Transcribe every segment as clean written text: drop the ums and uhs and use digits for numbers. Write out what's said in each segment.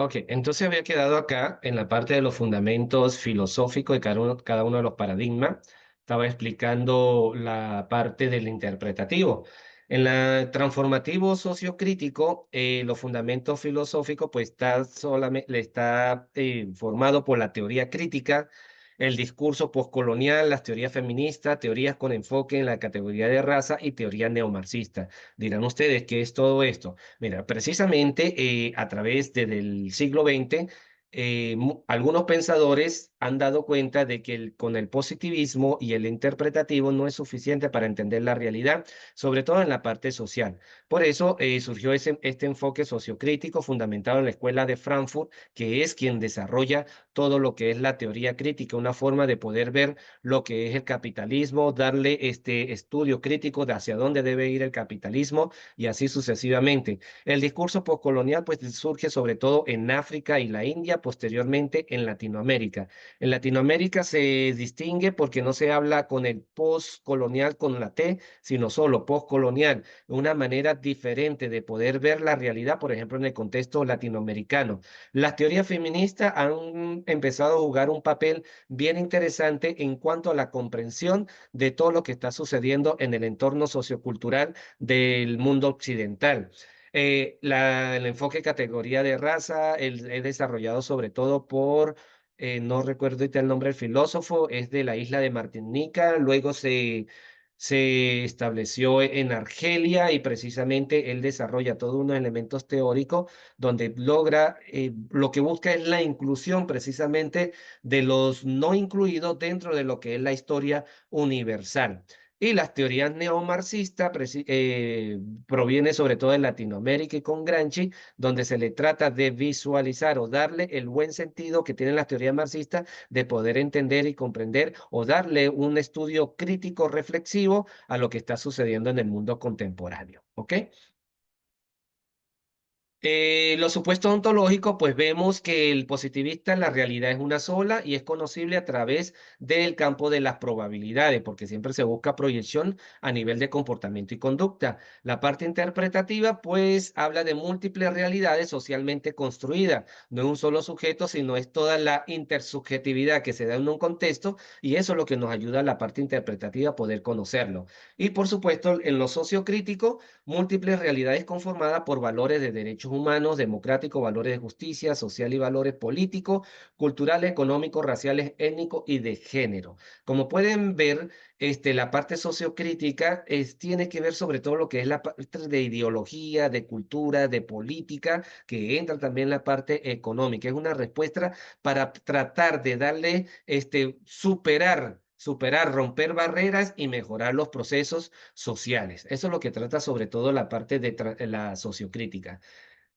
Ok, entonces había quedado acá en la parte de los fundamentos filosóficos de cada uno de los paradigmas. Estaba explicando la parte del interpretativo. En la transformativo sociocrítico, los fundamentos filosóficos, pues está solamente, está formado por la teoría crítica, el discurso postcolonial, las teorías feministas, teorías con enfoque en la categoría de raza y teoría neomarxista. Dirán ustedes, ¿qué es todo esto? Mira, precisamente a través del siglo XX, algunos pensadores han dado cuenta de que con el positivismo y el interpretativo no es suficiente para entender la realidad, sobre todo en la parte social. Por eso surgió este enfoque sociocrítico fundamentado en la Escuela de Frankfurt, que es quien desarrolla todo lo que es la teoría crítica, una forma de poder ver lo que es el capitalismo, darle este estudio crítico de hacia dónde debe ir el capitalismo y así sucesivamente. El discurso postcolonial pues surge sobre todo en África y la India, posteriormente en Latinoamérica. En Latinoamérica se distingue porque no se habla con el postcolonial con la T, sino solo postcolonial, una manera diferente de poder ver la realidad, por ejemplo, en el contexto latinoamericano. Las teorías feministas han empezado a jugar un papel bien interesante en cuanto a la comprensión de todo lo que está sucediendo en el entorno sociocultural del mundo occidental. El enfoque categoría de raza es desarrollado sobre todo por, no recuerdo ahorita el nombre del filósofo, es de la isla de Martinica, luego se estableció en Argelia y precisamente él desarrolla todos unos elementos teóricos donde logra, lo que busca es la inclusión precisamente de los no incluidos dentro de lo que es la historia universal. Y las teorías neomarxistas proviene sobre todo de Latinoamérica y con Gramsci, donde se le trata de visualizar o darle el buen sentido que tienen las teorías marxistas de poder entender y comprender o darle un estudio crítico reflexivo a lo que está sucediendo en el mundo contemporáneo. ¿Ok? Los supuestos ontológicos, pues vemos que el positivista, la realidad es una sola y es conocible a través del campo de las probabilidades, porque siempre se busca proyección a nivel de comportamiento y conducta. La parte interpretativa, pues habla de múltiples realidades socialmente construidas, no es un solo sujeto, sino es toda la intersubjetividad que se da en un contexto y eso es lo que nos ayuda a la parte interpretativa a poder conocerlo. Y por supuesto, en lo sociocrítico, múltiples realidades conformadas por valores de derechos humanos, democráticos, valores de justicia, social y valores políticos, culturales, económicos, raciales, étnicos y de género. Como pueden ver, la parte sociocrítica tiene que ver sobre todo lo que es la parte de ideología, de cultura, de política, que entra también la parte económica. Es una respuesta para tratar de darle, superar, romper barreras y mejorar los procesos sociales. Eso es lo que trata sobre todo la parte de la sociocrítica.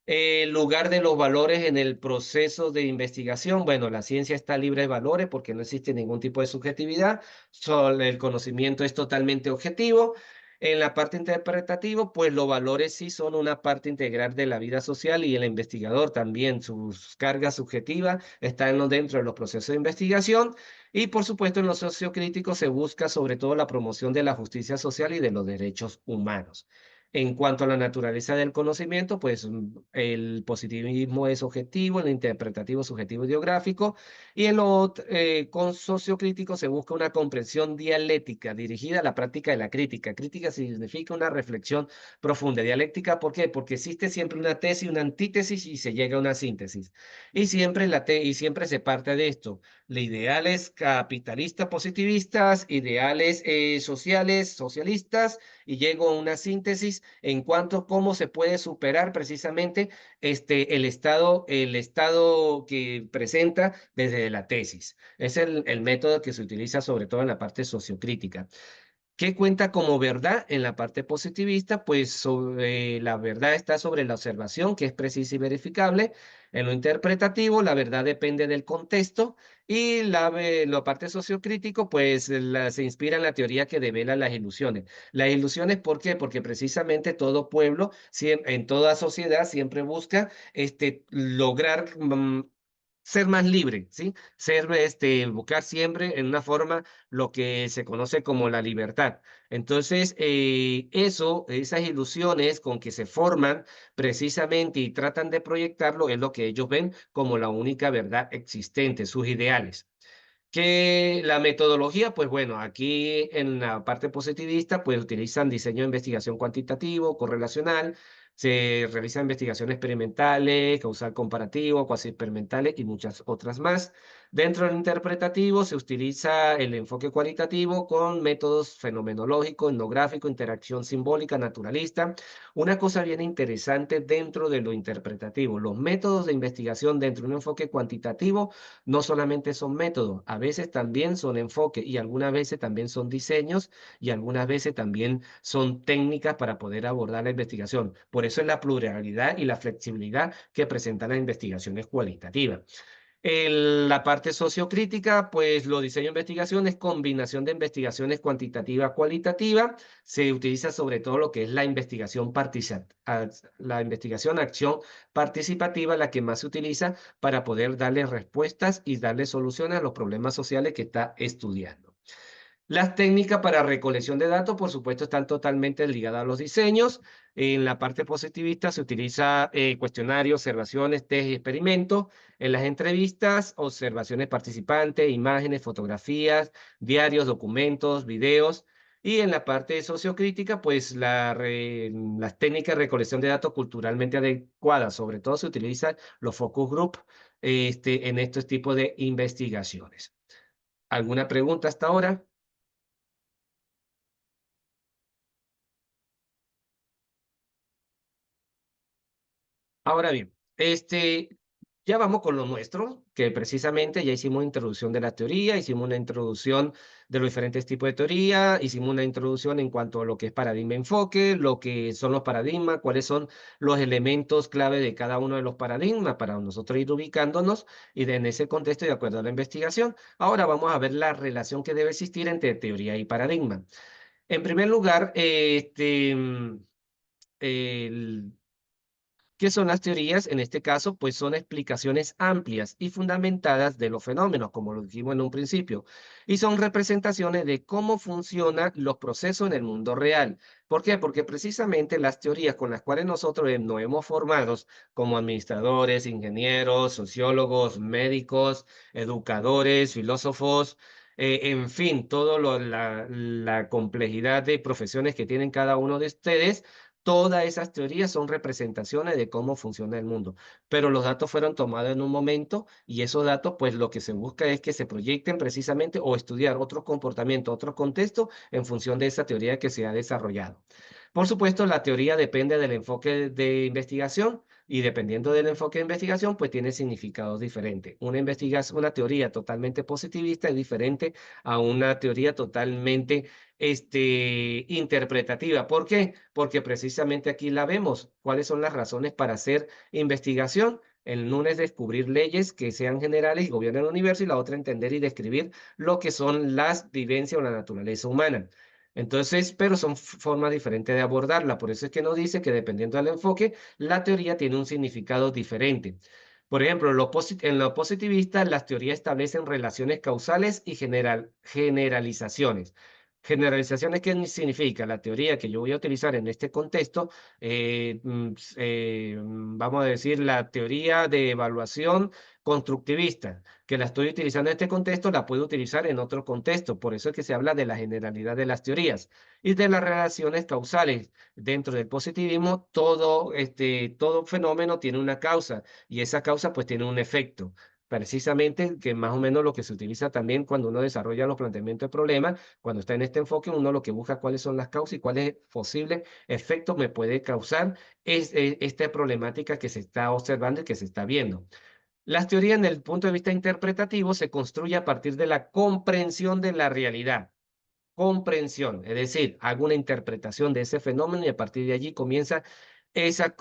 El lugar de los valores en el proceso de investigación. Bueno, la ciencia está libre de valores porque no existe ningún tipo de subjetividad. El conocimiento es totalmente objetivo. En la parte interpretativa, pues los valores sí son una parte integral de la vida social y el investigador también, sus cargas subjetivas están dentro de los procesos de investigación. Y por supuesto, en los sociocríticos se busca sobre todo la promoción de la justicia social y de los derechos humanos. En cuanto a la naturaleza del conocimiento, pues el positivismo es objetivo, el interpretativo subjetivo ideográfico, y en lo con sociocrítico se busca una comprensión dialéctica dirigida a la práctica de la crítica. Crítica significa una reflexión profunda. Dialéctica, ¿por qué? Porque existe siempre una tesis, una antítesis y se llega a una síntesis. Y siempre se parte de esto. Los ideales capitalistas positivistas, ideales sociales, socialistas, y llego a una síntesis en cuanto a cómo se puede superar precisamente el estado que presenta desde la tesis. Es el método que se utiliza sobre todo en la parte sociocrítica. ¿Qué cuenta como verdad en la parte positivista? Pues la verdad está sobre la observación, que es precisa y verificable. En lo interpretativo, la verdad depende del contexto y la parte sociocrítico, pues se inspira en la teoría que devela las ilusiones. Las ilusiones, ¿por qué? Porque precisamente todo pueblo, en toda sociedad, siempre busca lograr ser más libre, ¿sí? Ser, buscar siempre en una forma lo que se conoce como la libertad. Entonces, esas ilusiones con que se forman precisamente y tratan de proyectarlo es lo que ellos ven como la única verdad existente, sus ideales. Que la metodología, pues bueno, aquí en la parte positivista, pues utilizan diseño de investigación cuantitativo, correlacional, se realizan investigaciones experimentales, causal comparativo, cuasi experimentales y muchas otras más. Dentro del interpretativo se utiliza el enfoque cualitativo con métodos fenomenológicos, etnográfico, interacción simbólica, naturalista. Una cosa bien interesante dentro de lo interpretativo, los métodos de investigación dentro de un enfoque cuantitativo no solamente son métodos, a veces también son enfoques y algunas veces también son diseños y algunas veces también son técnicas para poder abordar la investigación. Por eso es la pluralidad y la flexibilidad que presentan las investigaciones cualitativas. La parte sociocrítica, pues lo diseño de investigación es combinación de investigaciones cuantitativa cualitativa. Se utiliza sobre todo lo que es la investigación la investigación acción participativa, la que más se utiliza para poder darle respuestas y darle soluciones a los problemas sociales que está estudiando. Las técnicas para recolección de datos, por supuesto, están totalmente ligadas a los diseños. En la parte positivista se utiliza cuestionarios, observaciones, test y experimentos. En las entrevistas, observaciones participantes, imágenes, fotografías, diarios, documentos, videos. Y en la parte sociocrítica, pues las técnicas de recolección de datos culturalmente adecuadas. Sobre todo se utilizan los focus group en estos tipos de investigaciones. ¿Alguna pregunta hasta ahora? Ahora bien, ya vamos con lo nuestro, que precisamente ya hicimos una introducción de la teoría, hicimos una introducción de los diferentes tipos de teoría, hicimos una introducción en cuanto a lo que es paradigma enfoque, lo que son los paradigmas, cuáles son los elementos clave de cada uno de los paradigmas para nosotros ir ubicándonos y en ese contexto, de acuerdo a la investigación, ahora vamos a ver la relación que debe existir entre teoría y paradigma. En primer lugar, el ¿qué son las teorías? En este caso, pues son explicaciones amplias y fundamentadas de los fenómenos, como lo dijimos en un principio, y son representaciones de cómo funcionan los procesos en el mundo real. ¿Por qué? Porque precisamente las teorías con las cuales nosotros nos hemos formado como administradores, ingenieros, sociólogos, médicos, educadores, filósofos, en fin, la complejidad de profesiones que tienen cada uno de ustedes. Todas esas teorías son representaciones de cómo funciona el mundo, pero los datos fueron tomados en un momento y esos datos, pues lo que se busca es que se proyecten precisamente o estudiar otros comportamientos, otros contextos en función de esa teoría que se ha desarrollado. Por supuesto, la teoría depende del enfoque de investigación y dependiendo del enfoque de investigación, pues tiene significados diferentes. Una teoría totalmente positivista es diferente a una teoría totalmente interpretativa. ¿Por qué? Porque precisamente aquí la vemos. ¿Cuáles son las razones para hacer investigación? El uno es descubrir leyes que sean generales y gobiernen el universo y la otra entender y describir lo que son las vivencias o la naturaleza humana. Entonces, pero son formas diferentes de abordarla. Por eso es que nos dice que dependiendo del enfoque, la teoría tiene un significado diferente. Por ejemplo, en lo positivista, las teorías establecen relaciones causales y generalizaciones. Generalizaciones, ¿qué significa? La teoría que yo voy a utilizar en este contexto, vamos a decir, la teoría de evaluación constructivista, que la estoy utilizando en este contexto, la puedo utilizar en otro contexto. Por eso es que se habla de la generalidad de las teorías y de las relaciones causales. Dentro del positivismo, todo fenómeno tiene una causa y esa causa pues tiene un efecto. Precisamente, que más o menos lo que se utiliza también cuando uno desarrolla los planteamientos de problemas, cuando está en este enfoque, uno lo que busca cuáles son las causas y cuáles posibles efectos me puede causar esta problemática que se está observando y que se está viendo. Las teorías, en el punto de vista interpretativo, se construye a partir de la comprensión de la realidad. Comprensión, es decir, hago una interpretación de ese fenómeno y a partir de allí comienza esa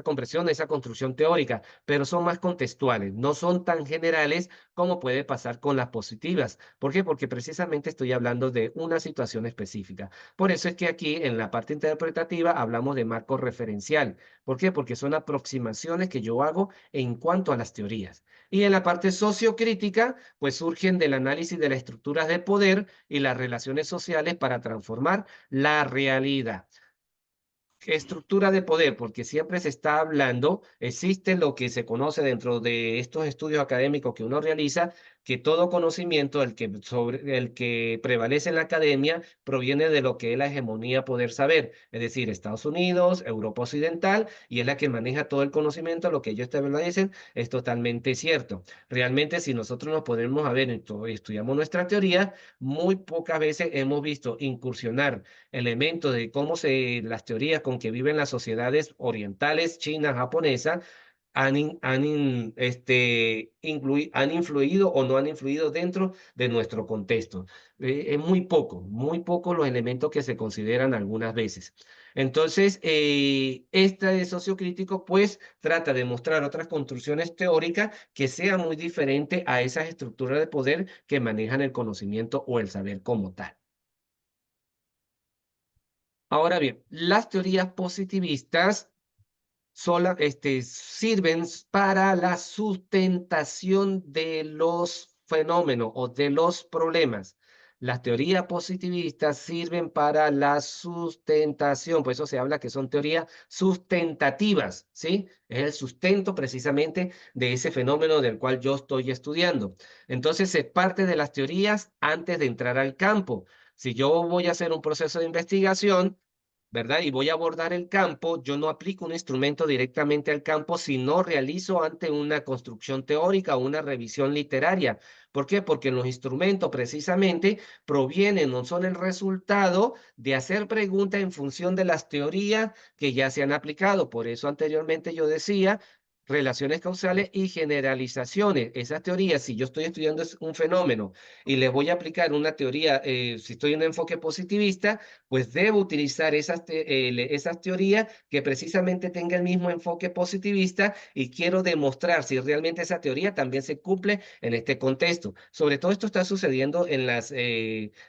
comprensión, esa construcción teórica, pero son más contextuales, no son tan generales como puede pasar con las positivas. ¿Por qué? Porque precisamente estoy hablando de una situación específica. Por eso es que aquí en la parte interpretativa hablamos de marco referencial. ¿Por qué? Porque son aproximaciones que yo hago en cuanto a las teorías. Y en la parte sociocrítica, pues surgen del análisis de las estructuras de poder y las relaciones sociales para transformar la realidad. Estructura de poder, porque siempre se está hablando, existe lo que se conoce dentro de estos estudios académicos que uno realiza, que todo conocimiento, el que prevalece en la academia, proviene de lo que es la hegemonía poder saber, es decir, Estados Unidos, Europa Occidental, y es la que maneja todo el conocimiento, lo que ellos te dicen es totalmente cierto. Realmente, si nosotros nos podemos a ver, estudiamos nuestra teoría, muy pocas veces hemos visto incursionar elementos de cómo las teorías con que viven las sociedades orientales, China, japonesa, han influido o no han influido dentro de nuestro contexto. Es muy poco los elementos que se consideran algunas veces. Entonces, este sociocrítico pues trata de mostrar otras construcciones teóricas que sean muy diferentes a esas estructuras de poder que manejan el conocimiento o el saber como tal. Ahora bien, las teorías positivistas sirven para la sustentación de los fenómenos o de los problemas. Las teorías positivistas sirven para la sustentación, por eso se habla que son teorías sustentativas, ¿sí? Es el sustento precisamente de ese fenómeno del cual yo estoy estudiando. Entonces, se parte de las teorías antes de entrar al campo. Si yo voy a hacer un proceso de investigación, ¿verdad? Y voy a abordar el campo, yo no aplico un instrumento directamente al campo, sino realizo ante una construcción teórica o una revisión literaria. ¿Por qué? Porque los instrumentos precisamente provienen, no son el resultado de hacer preguntas en función de las teorías que ya se han aplicado. Por eso anteriormente yo decía relaciones causales y generalizaciones. Esas teorías, si yo estoy estudiando un fenómeno y le voy a aplicar una teoría, si estoy en un enfoque positivista, pues debo utilizar esas teorías que precisamente tenga el mismo enfoque positivista y quiero demostrar si realmente esa teoría también se cumple en este contexto. Sobre todo esto está sucediendo en los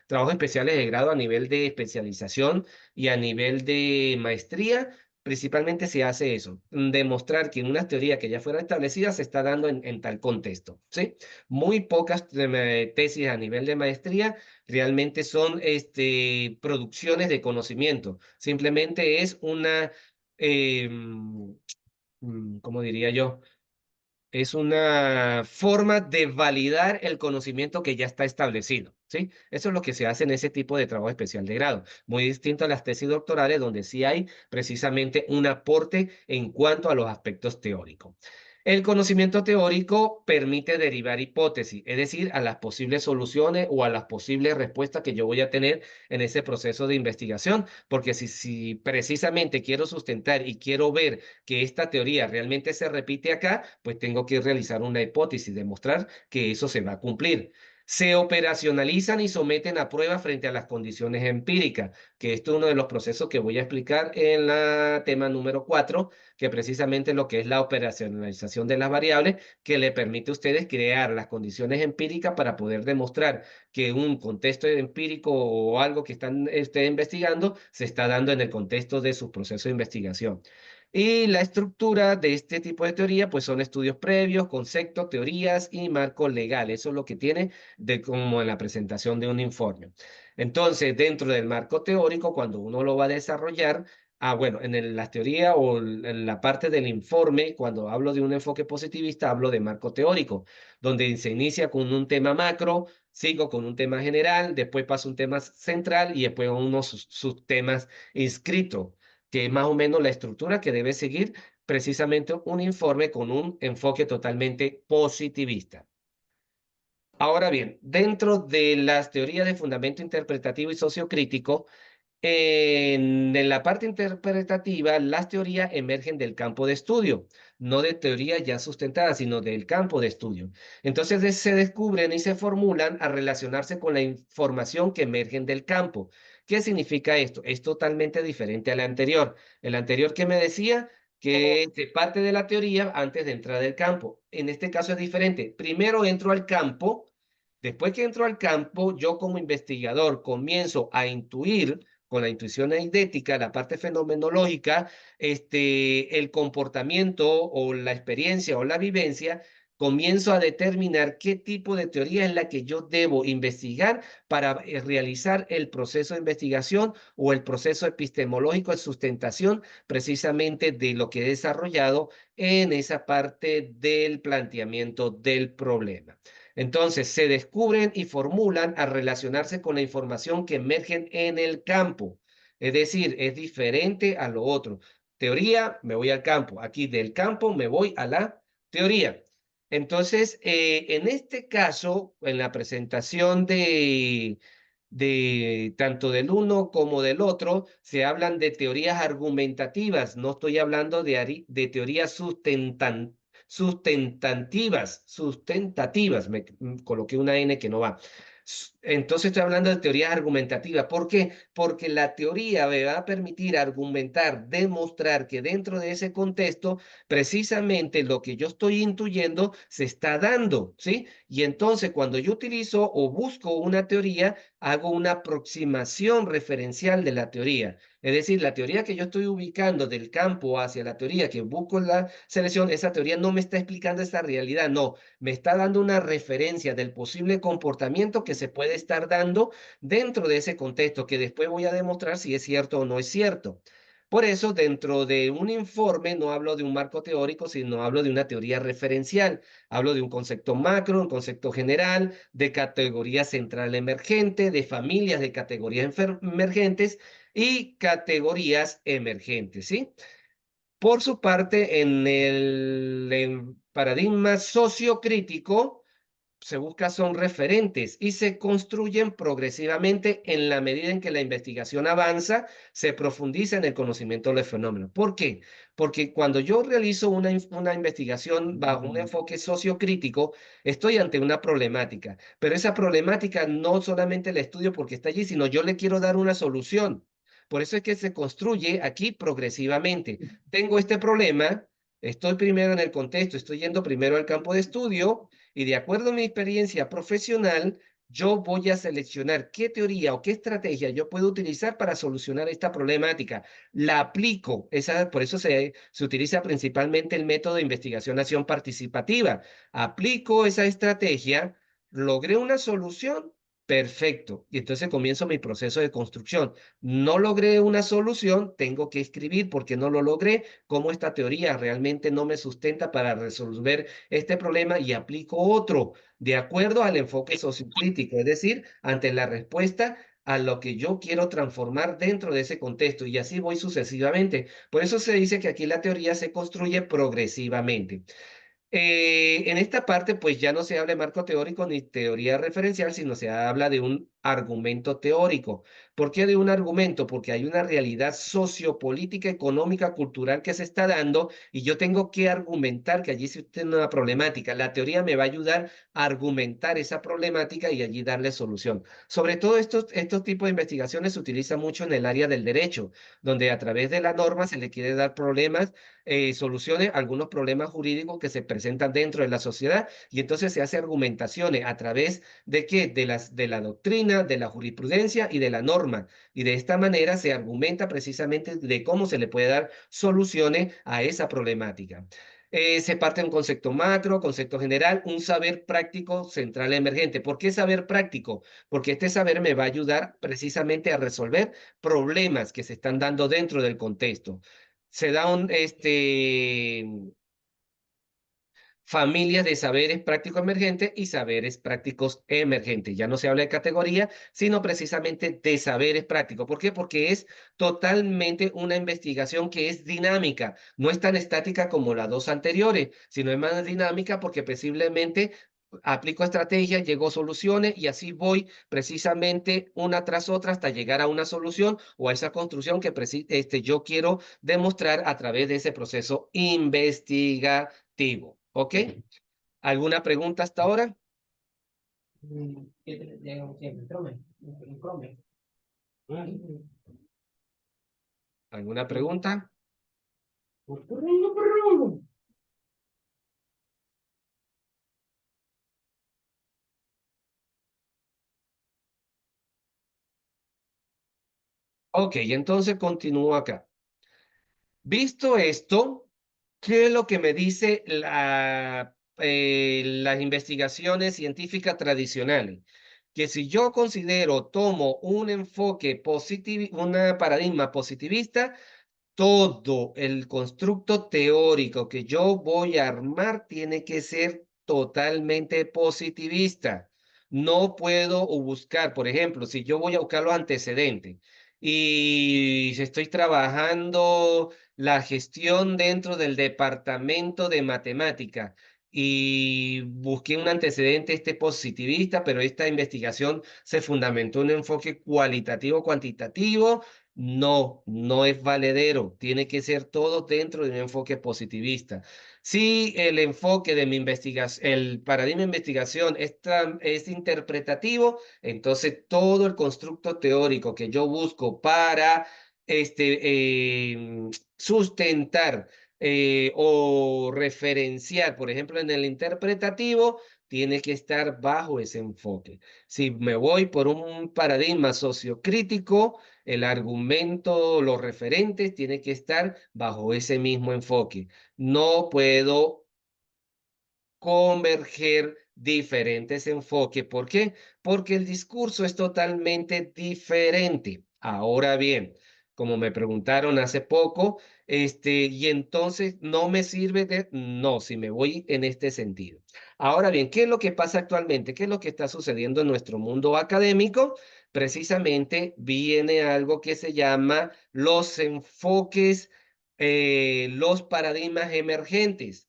trabajos especiales de grado a nivel de especialización y a nivel de maestría. Principalmente se hace eso, demostrar que en una teoría que ya fuera establecida se está dando en tal contexto, ¿sí? Muy pocas tesis a nivel de maestría realmente son producciones de conocimiento. Simplemente es una, ¿cómo diría yo? Es una forma de validar el conocimiento que ya está establecido, ¿sí? Eso es lo que se hace en ese tipo de trabajo especial de grado. Muy distinto a las tesis doctorales, donde sí hay precisamente un aporte en cuanto a los aspectos teóricos. El conocimiento teórico permite derivar hipótesis, es decir, a las posibles soluciones o a las posibles respuestas que yo voy a tener en ese proceso de investigación, porque si precisamente quiero sustentar y quiero ver que esta teoría realmente se repite acá, pues tengo que realizar una hipótesis, demostrar que eso se va a cumplir. Se operacionalizan y someten a prueba frente a las condiciones empíricas, que esto es uno de los procesos que voy a explicar en la tema número 4, que precisamente lo que es la operacionalización de las variables, que le permite a ustedes crear las condiciones empíricas para poder demostrar que un contexto empírico o algo que están investigando se está dando en el contexto de su proceso de investigación. Y la estructura de este tipo de teoría, pues son estudios previos, conceptos, teorías y marco legal. Eso es lo que tiene de como en la presentación de un informe. Entonces, dentro del marco teórico, cuando uno lo va a desarrollar, bueno, la teoría o en la parte del informe, cuando hablo de un enfoque positivista, hablo de marco teórico, donde se inicia con un tema macro, sigo con un tema general, después paso a un tema central y después a unos subtemas inscritos, que es más o menos la estructura que debe seguir precisamente un informe con un enfoque totalmente positivista. Ahora bien, dentro de las teorías de fundamento interpretativo y sociocrítico, en la parte interpretativa, las teorías emergen del campo de estudio, no de teoría ya sustentada, sino del campo de estudio. Entonces se descubren y se formulan a relacionarse con la información que emergen del campo. ¿Qué significa esto? Es totalmente diferente al anterior. El anterior que me decía que se parte de la teoría antes de entrar al campo. En este caso es diferente. Primero entro al campo. Después que entro al campo, yo como investigador comienzo a intuir con la intuición eidética, la parte fenomenológica, el comportamiento o la experiencia o la vivencia, comienzo a determinar qué tipo de teoría es la que yo debo investigar para realizar el proceso de investigación o el proceso epistemológico de sustentación precisamente de lo que he desarrollado en esa parte del planteamiento del problema. Entonces, se descubren y formulan a relacionarse con la información que emergen en el campo. Es decir, es diferente a lo otro. Teoría, me voy al campo. Aquí del campo me voy a la teoría. Entonces, en este caso, en la presentación de tanto del uno como del otro, se hablan de teorías argumentativas. No estoy hablando de teorías sustentativas, coloqué una N que no va. Entonces estoy hablando de teorías argumentativas. ¿Por qué? Porque la teoría me va a permitir argumentar, demostrar que dentro de ese contexto, precisamente lo que yo estoy intuyendo se está dando, ¿sí? Y entonces cuando yo utilizo o busco una teoría, hago una aproximación referencial de la teoría. Es decir, la teoría que yo estoy ubicando del campo hacia la teoría que busco en la selección, esa teoría no me está explicando esta realidad, no, me está dando una referencia del posible comportamiento que se puede estar dando dentro de ese contexto, que después voy a demostrar si es cierto o no es cierto. Por eso, dentro de un informe no hablo de un marco teórico, sino hablo de una teoría referencial. Hablo de un concepto macro, un concepto general, de categoría central emergente, de familias de categorías emergentes y categorías emergentes, ¿sí? Por su parte, en paradigma sociocrítico, se busca son referentes y se construyen progresivamente en la medida en que la investigación avanza, se profundiza en el conocimiento del fenómeno. ¿Por qué? Porque cuando yo realizo una investigación bajo un enfoque sociocrítico, estoy ante una problemática, pero esa problemática no solamente la estudio porque está allí, sino yo le quiero dar una solución. Por eso es que se construye aquí progresivamente. Tengo este problema, estoy primero en el contexto, estoy yendo primero al campo de estudio y de acuerdo a mi experiencia profesional, yo voy a seleccionar qué teoría o qué estrategia yo puedo utilizar para solucionar esta problemática. La aplico, por eso se utiliza principalmente el método de investigación-acción participativa. Aplico esa estrategia, logré una solución, perfecto. Y entonces comienzo mi proceso de construcción. No logré una solución, tengo que escribir porque no lo logré, cómo esta teoría realmente no me sustenta para resolver este problema y aplico otro de acuerdo al enfoque sociocrítico, es decir, ante la respuesta a lo que yo quiero transformar dentro de ese contexto y así voy sucesivamente. Por eso se dice que aquí la teoría se construye progresivamente. En esta parte, pues ya no se habla de marco teórico ni teoría referencial, sino se habla de un argumento teórico. ¿Por qué de un argumento? Porque hay una realidad sociopolítica, económica, cultural que se está dando y yo tengo que argumentar que allí existe una problemática. La teoría me va a ayudar a argumentar esa problemática y allí darle solución. Sobre todo estos tipos de investigaciones se utilizan mucho en el área del derecho, donde a través de la norma se le quiere dar problemas soluciones algunos problemas jurídicos que se presentan dentro de la sociedad y entonces se hace argumentaciones a través de qué, de la doctrina, de la jurisprudencia y de la norma. Y de esta manera se argumenta precisamente de cómo se le puede dar soluciones a esa problemática. Se parte de un concepto macro, concepto general, un saber práctico central emergente. ¿Por qué saber práctico? Porque este saber me va a ayudar precisamente a resolver problemas que se están dando dentro del contexto. Se da familias de saberes prácticos emergentes y saberes prácticos emergentes. Ya no se habla de categoría, sino precisamente de saberes prácticos. ¿Por qué? Porque es totalmente una investigación que es dinámica, no es tan estática como las dos anteriores, sino es más dinámica porque posiblemente aplico estrategias, llego soluciones y así voy precisamente una tras otra hasta llegar a una solución o a esa construcción que yo quiero demostrar a través de ese proceso investigativo. ¿Ok? ¿Alguna pregunta hasta ahora? ¿Qué te llega siempre? Chrome. Chrome. ¿Alguna pregunta? Ok, entonces continúo acá. Visto esto, ¿qué es lo que me dice las investigaciones científicas tradicionales? Que si yo considero, tomo un enfoque positivo, un paradigma positivista, todo el constructo teórico que yo voy a armar tiene que ser totalmente positivista. No puedo buscar, por ejemplo, si yo voy a buscar los antecedentes y estoy trabajando la gestión dentro del departamento de matemática y busqué un antecedente este positivista, pero esta investigación se fundamentó en un enfoque cualitativo, cuantitativo. No, no es valedero. Tiene que ser todo dentro de un enfoque positivista. Si el enfoque de mi investigación, el paradigma de investigación es interpretativo, entonces todo el constructo teórico que yo busco para sustentar o referenciar, por ejemplo, en el interpretativo, tiene que estar bajo ese enfoque. Si me voy por un paradigma sociocrítico, el argumento, los referentes tienen que estar bajo ese mismo enfoque. No puedo converger diferentes enfoques. ¿Por qué? Porque el discurso es totalmente diferente. Ahora bien, como me preguntaron hace poco, y entonces no me sirve de, no, si me voy en este sentido. Ahora bien, ¿qué es lo que pasa actualmente? ¿Qué es lo que está sucediendo en nuestro mundo académico? Precisamente viene algo que se llama los enfoques, los paradigmas emergentes.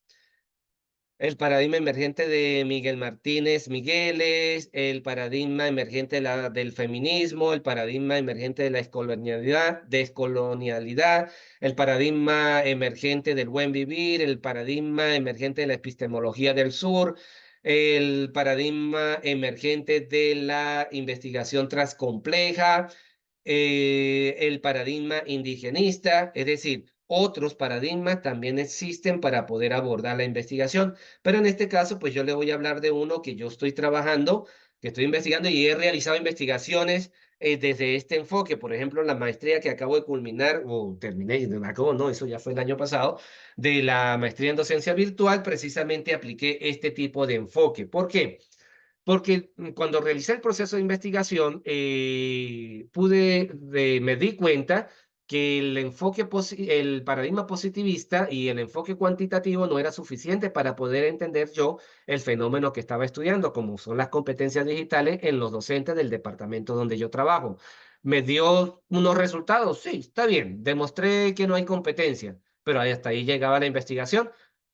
El paradigma emergente de Miguel Martínez Migueles, el paradigma emergente del feminismo, el paradigma emergente de la descolonialidad, el paradigma emergente del buen vivir, el paradigma emergente de la epistemología del sur, el paradigma emergente de la investigación transcompleja, el paradigma indigenista, es decir, otros paradigmas también existen para poder abordar la investigación. Pero en este caso, pues yo le voy a hablar de uno que yo estoy trabajando, que estoy investigando y he realizado investigaciones desde este enfoque. Por ejemplo, la maestría que acabo de culminar, o terminé, acabo, no, eso ya fue el año pasado, de la maestría en docencia virtual, precisamente apliqué este tipo de enfoque. ¿Por qué? Porque cuando realicé el proceso de investigación, me di cuenta que el paradigma positivista y el enfoque cuantitativo no era suficiente para poder entender yo el fenómeno que estaba estudiando, como son las competencias digitales en los docentes del departamento donde yo trabajo. ¿Me dio unos resultados? Sí, está bien. Demostré que no hay competencia, pero hasta ahí llegaba la investigación.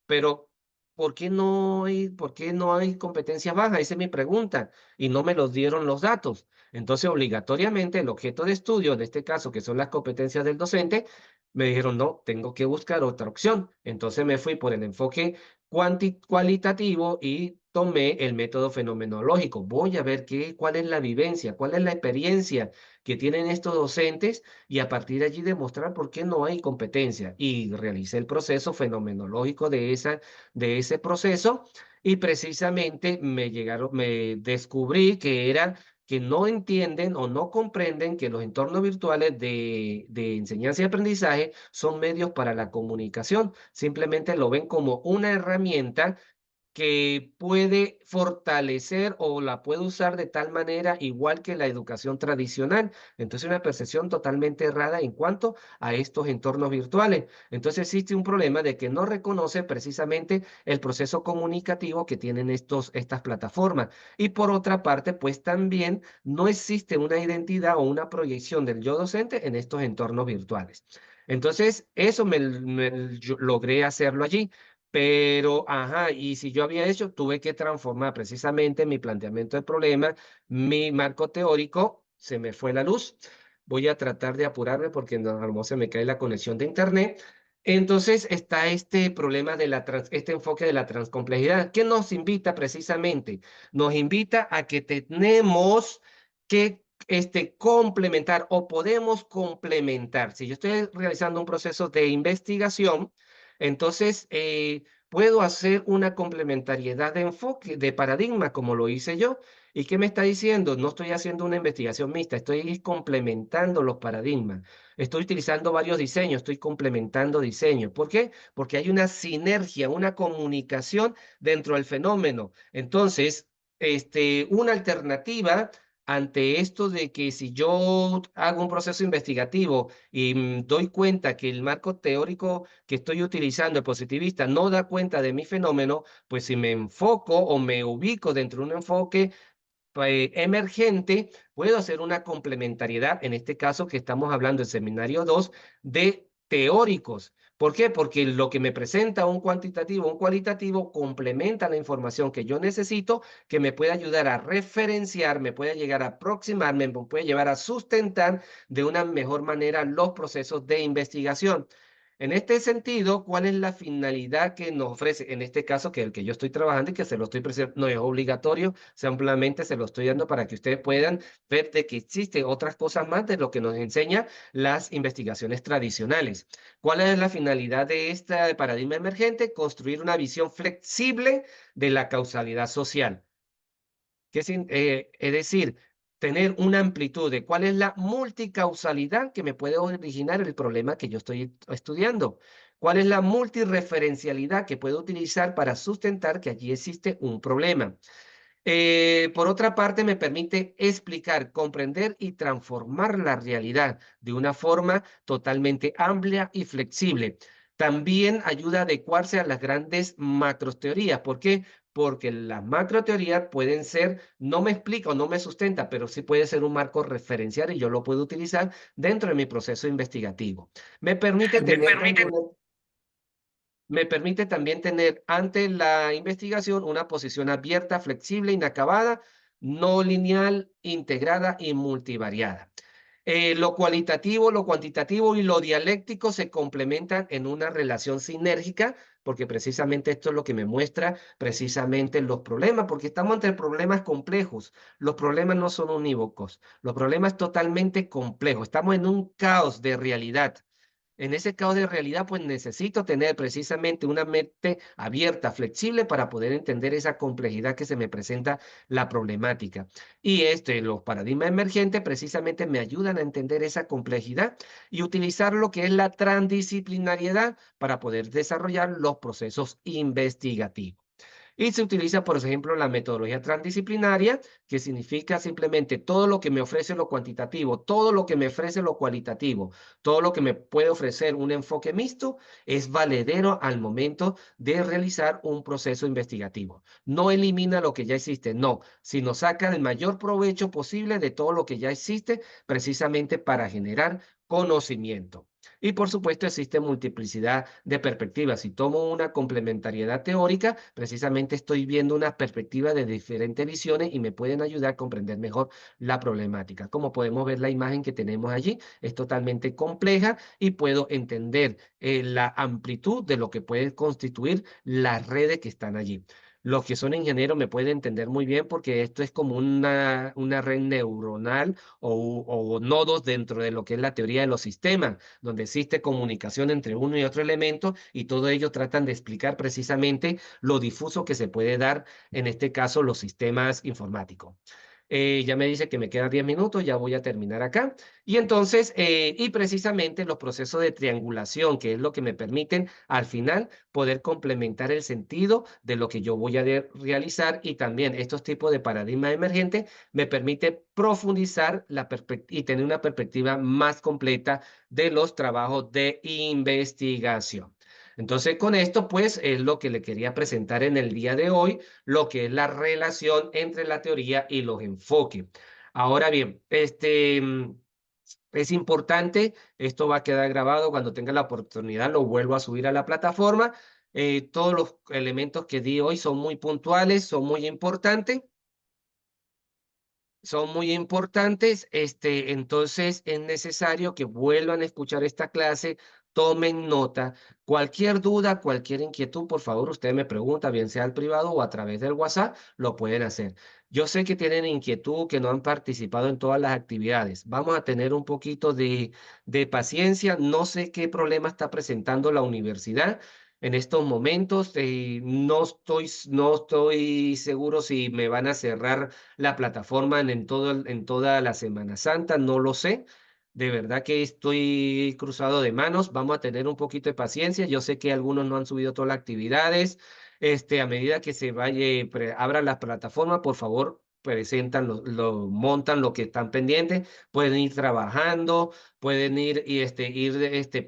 Pero por qué no hay competencias bajas? Esa es mi pregunta. Y no me los dieron los datos. Entonces, obligatoriamente, el objeto de estudio, en este caso, que son las competencias del docente, me dijeron, no, tengo que buscar otra opción. Entonces me fui por el enfoque cualitativo y tomé el método fenomenológico. Voy a ver cuál es la vivencia, cuál es la experiencia que tienen estos docentes y a partir de allí demostrar por qué no hay competencia. Y realicé el proceso fenomenológico de ese proceso y precisamente me descubrí que era que no entienden o no comprenden que los entornos virtuales de enseñanza y aprendizaje son medios para la comunicación. Simplemente lo ven como una herramienta que puede fortalecer o la puede usar de tal manera igual que la educación tradicional. Entonces, una percepción totalmente errada en cuanto a estos entornos virtuales. Entonces, existe un problema de que no reconoce precisamente el proceso comunicativo que tienen estas plataformas. Y por otra parte, pues también no existe una identidad o una proyección del yo docente en estos entornos virtuales. Entonces, eso yo logré hacerlo allí. Pero, ajá, y si yo había hecho, tuve que transformar precisamente mi planteamiento del problema, mi marco teórico, se me fue la luz. Voy a tratar de apurarme porque no, a lo mejor se me cae la conexión de internet. Entonces está este problema de este enfoque de la transcomplejidad. ¿Qué nos invita precisamente? Nos invita a que tenemos que complementar o podemos complementar. Si yo estoy realizando un proceso de investigación, entonces puedo hacer una complementariedad de enfoque, de paradigma, como lo hice yo. ¿Y qué me está diciendo? No estoy haciendo una investigación mixta, estoy complementando los paradigmas. Estoy utilizando varios diseños, estoy complementando diseños. ¿Por qué? Porque hay una sinergia, una comunicación dentro del fenómeno. Entonces, una alternativa ante esto de que si yo hago un proceso investigativo y doy cuenta que el marco teórico que estoy utilizando, el positivista, no da cuenta de mi fenómeno, pues si me enfoco o me ubico dentro de un enfoque emergente, puedo hacer una complementariedad, en este caso que estamos hablando en seminario 2 de teóricos. ¿Por qué? Porque lo que me presenta un cuantitativo, un cualitativo, complementa la información que yo necesito, que me puede ayudar a referenciar, me puede llegar a aproximarme, me puede llevar a sustentar de una mejor manera los procesos de investigación. En este sentido, ¿cuál es la finalidad que nos ofrece? En este caso, que el que yo estoy trabajando y que se lo estoy presentando, no es obligatorio, simplemente se lo estoy dando para que ustedes puedan ver de que existen otras cosas más de lo que nos enseña las investigaciones tradicionales. ¿Cuál es la finalidad de este paradigma emergente? Construir una visión flexible de la causalidad social. Es decir, tener una amplitud de cuál es la multicausalidad que me puede originar el problema que yo estoy estudiando. ¿Cuál es la multireferencialidad que puedo utilizar para sustentar que allí existe un problema? Por otra parte, me permite explicar, comprender y transformar la realidad de una forma totalmente amplia y flexible. También ayuda a adecuarse a las grandes macroteorías. ¿Por qué? Porque las macroteorías pueden ser, no me explica o no me sustenta, pero sí puede ser un marco referencial y yo lo puedo utilizar dentro de mi proceso investigativo. Me permite Me tener permite. también me permite también tener ante la investigación una posición abierta, flexible, inacabada, no lineal, integrada y multivariada. Lo cualitativo, lo cuantitativo y lo dialéctico se complementan en una relación sinérgica, porque precisamente esto es lo que me muestra precisamente los problemas, porque estamos ante problemas complejos. Los problemas no son unívocos, los problemas totalmente complejos. Estamos en un caos de realidad. En ese caos de realidad, pues necesito tener precisamente una mente abierta, flexible para poder entender esa complejidad que se me presenta la problemática. Y los paradigmas emergentes precisamente me ayudan a entender esa complejidad y utilizar lo que es la transdisciplinariedad para poder desarrollar los procesos investigativos. Y se utiliza, por ejemplo, la metodología transdisciplinaria, que significa simplemente todo lo que me ofrece lo cuantitativo, todo lo que me ofrece lo cualitativo, todo lo que me puede ofrecer un enfoque mixto es valedero al momento de realizar un proceso investigativo. No elimina lo que ya existe, no, sino saca el mayor provecho posible de todo lo que ya existe precisamente para generar conocimiento. Y por supuesto existe multiplicidad de perspectivas. Si tomo una complementariedad teórica, precisamente estoy viendo una perspectiva de diferentes visiones y me pueden ayudar a comprender mejor la problemática. Como podemos ver, la imagen que tenemos allí es totalmente compleja y puedo entender la amplitud de lo que puede constituir las redes que están allí. Los que son ingenieros me pueden entender muy bien porque esto es como una red neuronal o nodos dentro de lo que es la teoría de los sistemas donde existe comunicación entre uno y otro elemento y todo ello tratan de explicar precisamente lo difuso que se puede dar, en este caso, los sistemas informáticos. Ya me dice que me quedan 10 minutos, ya voy a terminar acá. Y entonces, y precisamente los procesos de triangulación, que es lo que me permiten al final poder complementar el sentido de lo que yo voy a realizar y también estos tipos de paradigmas emergentes me permite profundizar y tener una perspectiva más completa de los trabajos de investigación. Entonces, con esto, pues, es lo que le quería presentar en el día de hoy, lo que es la relación entre la teoría y los enfoques. Ahora bien, es importante, esto va a quedar grabado cuando tenga la oportunidad, lo vuelvo a subir a la plataforma. Todos los elementos que di hoy son muy puntuales, son muy importantes, entonces es necesario que vuelvan a escuchar esta clase tomen nota. Cualquier duda, cualquier inquietud, por favor, usted me pregunta, bien sea al privado o a través del WhatsApp, lo pueden hacer. Yo sé que tienen inquietud, que no han participado en todas las actividades. Vamos a tener un poquito de paciencia. No sé qué problema está presentando la universidad en estos momentos. No estoy seguro si me van a cerrar la plataforma en toda la Semana Santa, no lo sé. De verdad que estoy cruzado de manos. Vamos a tener un poquito de paciencia. Yo sé que algunos no han subido todas las actividades. A medida que se vaya, abran las plataformas, por favor, presentan, montan lo que están pendientes. Pueden ir trabajando, pueden ir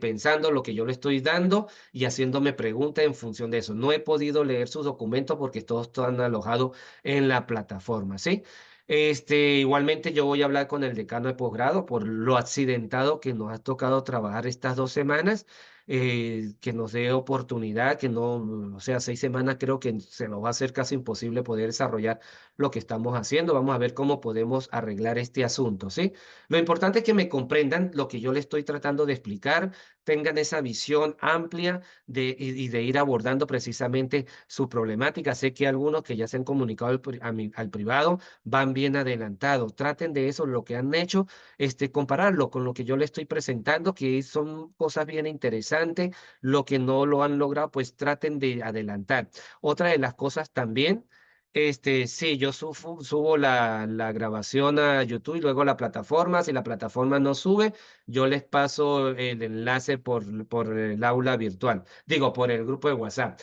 pensando lo que yo le estoy dando y haciéndome preguntas en función de eso. No he podido leer sus documentos porque todos están alojados en la plataforma, ¿sí? Igualmente yo voy a hablar con el decano de posgrado por lo accidentado que nos ha tocado trabajar estas 2 semanas, que nos dé oportunidad, que no, o sea, 6 semanas creo que se nos va a hacer casi imposible poder desarrollar lo que estamos haciendo. Vamos a ver cómo podemos arreglar este asunto, ¿sí? Lo importante es que me comprendan lo que yo le estoy tratando de explicar, tengan esa visión amplia y de ir abordando precisamente su problemática. Sé que algunos que ya se han comunicado al privado van bien adelantados. Traten de eso, lo que han hecho, compararlo con lo que yo le estoy presentando, que son cosas bien interesantes. Lo que no lo han logrado, pues traten de adelantar. Otra de las cosas también. Sí, yo subo la grabación a YouTube y luego a la plataforma. Si la plataforma no sube, yo les paso el enlace por el aula virtual, digo, por el grupo de WhatsApp.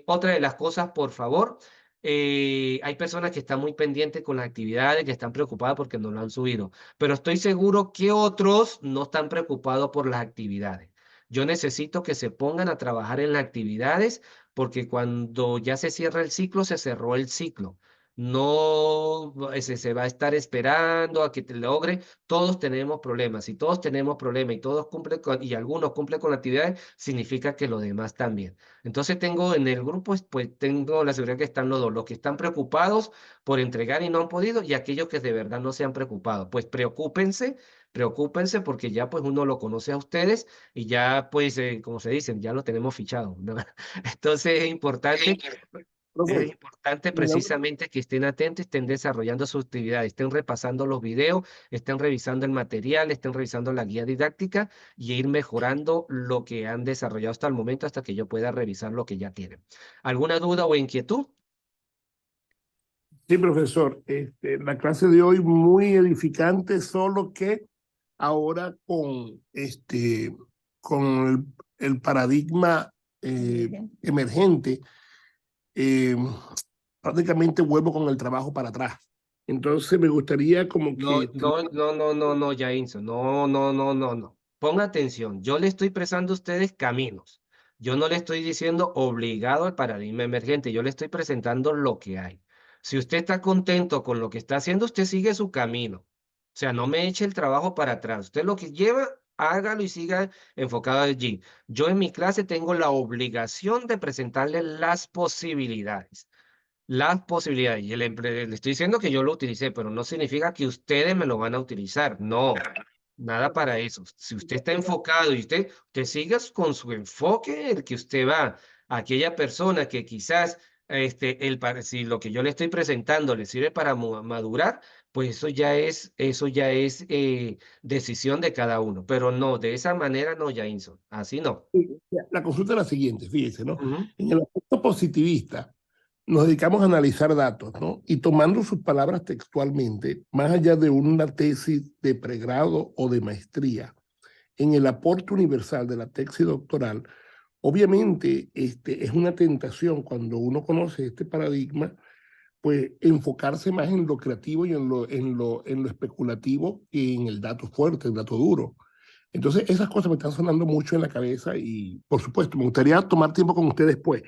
Otra de las cosas, por favor, hay personas que están muy pendientes con las actividades, que están preocupadas porque no lo han subido, pero estoy seguro que otros no están preocupados por las actividades. Yo necesito que se pongan a trabajar en las actividades porque cuando ya se cierra el ciclo, se cerró el ciclo. No se va a estar esperando a que te logre. Todos tenemos problemas. Si todos tenemos problemas y todos cumplen y algunos cumplen con actividades, significa que los demás también. Entonces tengo en el grupo, pues tengo la seguridad que están los que están preocupados por entregar y no han podido y aquellos que de verdad no se han preocupado. Pues preocúpense porque ya pues uno lo conoce a ustedes y ya pues, como se dicen, ya lo tenemos fichado, ¿no? Entonces es Profe, importante me da- precisamente que estén atentos, estén desarrollando sus actividades, estén repasando los videos, estén revisando el material, estén revisando la guía didáctica y ir mejorando lo que han desarrollado hasta el momento hasta que yo pueda revisar lo que ya tienen. ¿Alguna duda o inquietud? sí, profesor, la clase de hoy muy edificante, solo que ahora con el paradigma emergente, eh, prácticamente vuelvo con el trabajo para atrás. Entonces me gustaría como No, que no, no, no, no, no, Jainson, no, no, no, no, no. Ponga atención, yo le estoy presentando a ustedes caminos. Yo no le estoy diciendo obligado al paradigma emergente, yo le estoy presentando lo que hay. Si usted está contento con lo que está haciendo, usted sigue su camino. O sea, no me eche el trabajo para atrás. Usted lo que lleva, hágalo y siga enfocado allí. Yo en mi clase tengo la obligación de presentarle las posibilidades. Las posibilidades. Y le estoy diciendo que yo lo utilicé, pero no significa que ustedes me lo van a utilizar. No, nada para eso. Si usted está enfocado y usted siga con su enfoque, el que usted va, aquella persona que quizás si lo que yo le estoy presentando le sirve para madurar, pues eso ya es decisión de cada uno. Pero no, de esa manera no, Jainson. Así no. la consulta es la siguiente, fíjese, ¿no? Ujú. En el aspecto positivista, nos dedicamos a analizar datos, ¿no? Y tomando sus palabras textualmente, más allá de una tesis de pregrado o de maestría, en el aporte universal de la tesis doctoral, obviamente es una tentación cuando uno conoce este paradigma, pues enfocarse más en lo creativo y en lo especulativo que en el dato fuerte, el dato duro. Entonces, esas cosas me están sonando mucho en la cabeza y, por supuesto, me gustaría tomar tiempo con usted después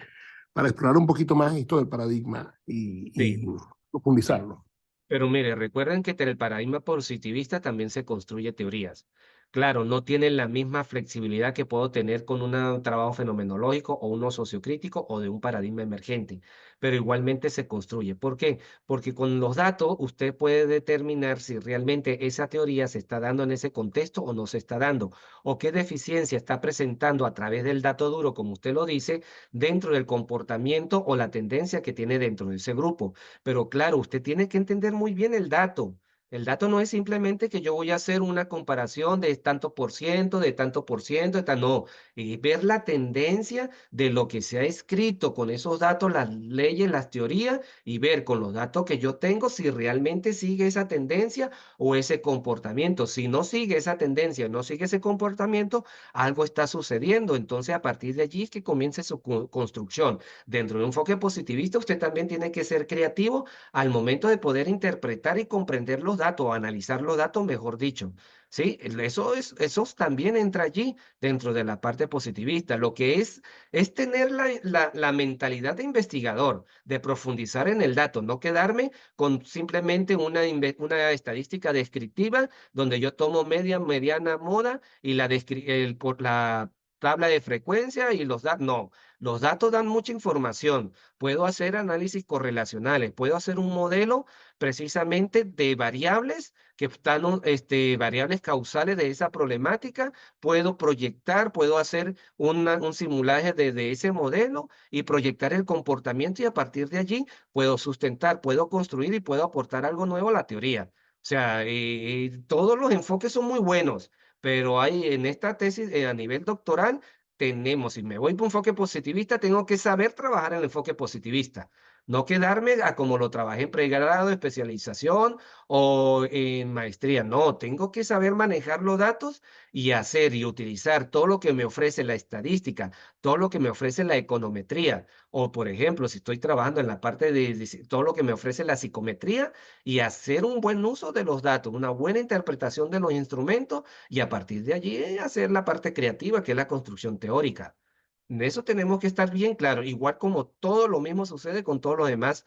para explorar un poquito más esto del paradigma y Sí. Sí. profundizarlo. Pero mire, recuerden que el paradigma positivista también se construye teorías. Claro, no tienen la misma flexibilidad que puedo tener con un trabajo fenomenológico o uno sociocrítico o de un paradigma emergente, pero igualmente se construye. ¿Por qué? Porque con los datos usted puede determinar si realmente esa teoría se está dando en ese contexto o no se está dando, o qué deficiencia está presentando a través del dato duro, como usted lo dice, dentro del comportamiento o la tendencia que tiene dentro de ese grupo. Pero claro, usted tiene que entender muy bien el dato. El dato no es simplemente que yo voy a hacer una comparación de tanto por ciento, de tanto por ciento, de tal, no, y ver la tendencia de lo que se ha escrito con esos datos, las leyes, las teorías, y ver con los datos que yo tengo si realmente sigue esa tendencia o ese comportamiento. Si no sigue esa tendencia, no sigue ese comportamiento, algo está sucediendo. Entonces, a partir de allí es que comience su construcción. Dentro de un enfoque positivista, usted también tiene que ser creativo al momento de poder interpretar y comprender los datos, o analizar los datos, mejor dicho. Sí, eso también entra allí dentro de la parte positivista. Lo que es tener la mentalidad de investigador, de profundizar en el dato, no quedarme con simplemente una estadística descriptiva donde yo tomo media, mediana, moda y por la tabla de frecuencia y los datos. No, los datos dan mucha información. Puedo hacer análisis correlacionales, puedo hacer un modelo precisamente de variables que están, variables causales de esa problemática, puedo proyectar, puedo hacer un simulaje de ese modelo y proyectar el comportamiento y a partir de allí puedo sustentar, puedo construir y puedo aportar algo nuevo a la teoría. O sea, todos los enfoques son muy buenos, pero hay en esta tesis a nivel doctoral si me voy por un enfoque positivista, tengo que saber trabajar en el enfoque positivista, no quedarme a como lo trabajé en pregrado, especialización o en maestría. No, tengo que saber manejar los datos y hacer y utilizar todo lo que me ofrece la estadística, todo lo que me ofrece la econometría, o por ejemplo, si estoy trabajando en la parte de todo lo que me ofrece la psicometría y hacer un buen uso de los datos, una buena interpretación de los instrumentos y a partir de allí hacer la parte creativa, que es la construcción teórica. De eso tenemos que estar bien claros, igual como todo lo mismo sucede con todos los demás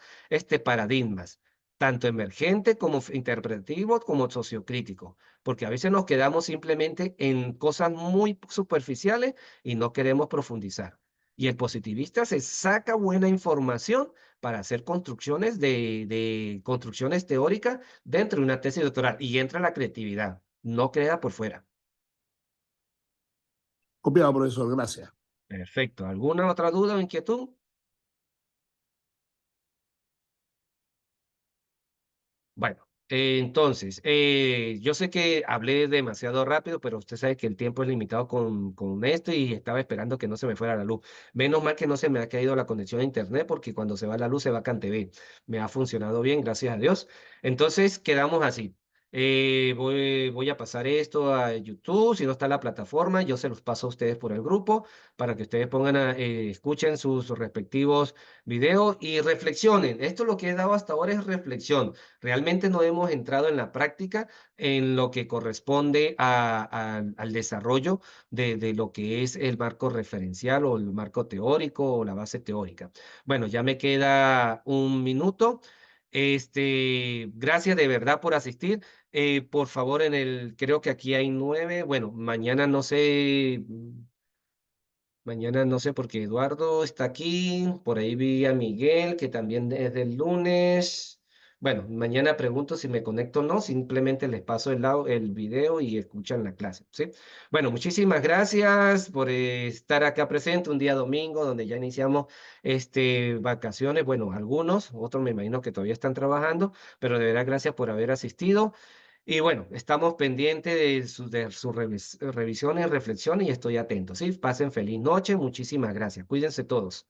paradigmas, tanto emergente como interpretativo como sociocrítico, porque a veces nos quedamos simplemente en cosas muy superficiales y no queremos profundizar. Y el positivista se saca buena información para hacer construcciones de construcciones teóricas dentro de una tesis doctoral y entra la creatividad, no queda por fuera. Copiado, profesor, gracias. Perfecto. ¿Alguna otra duda o inquietud? Bueno, entonces, yo sé que hablé demasiado rápido, pero usted sabe que el tiempo es limitado con esto y estaba esperando que no se me fuera la luz. Menos mal que no se me ha caído la conexión a internet porque cuando se va la luz se va a CanTV. Me ha funcionado bien, gracias a Dios. Entonces, quedamos así. Voy a pasar esto a YouTube, si no está en la plataforma, yo se los paso a ustedes por el grupo para que ustedes escuchen sus respectivos videos y reflexionen. Esto lo que he dado hasta ahora es reflexión. Realmente no hemos entrado en la práctica en lo que corresponde al desarrollo de lo que es el marco referencial o el marco teórico o la base teórica. Bueno, ya me queda un minuto. Gracias de verdad por asistir. Por favor, creo que aquí hay 9. Bueno, mañana no sé porque Eduardo está aquí, por ahí vi a Miguel, que también es del lunes. Bueno, mañana pregunto si me conecto o no, simplemente les paso el video y escuchan la clase, ¿sí? Bueno, muchísimas gracias por estar acá presente un día domingo donde ya iniciamos vacaciones. Bueno, algunos, otros me imagino que todavía están trabajando, pero de verdad gracias por haber asistido. Y bueno, estamos pendientes de sus revisiones, reflexiones y estoy atento, ¿sí? Pasen feliz noche, muchísimas gracias. Cuídense todos.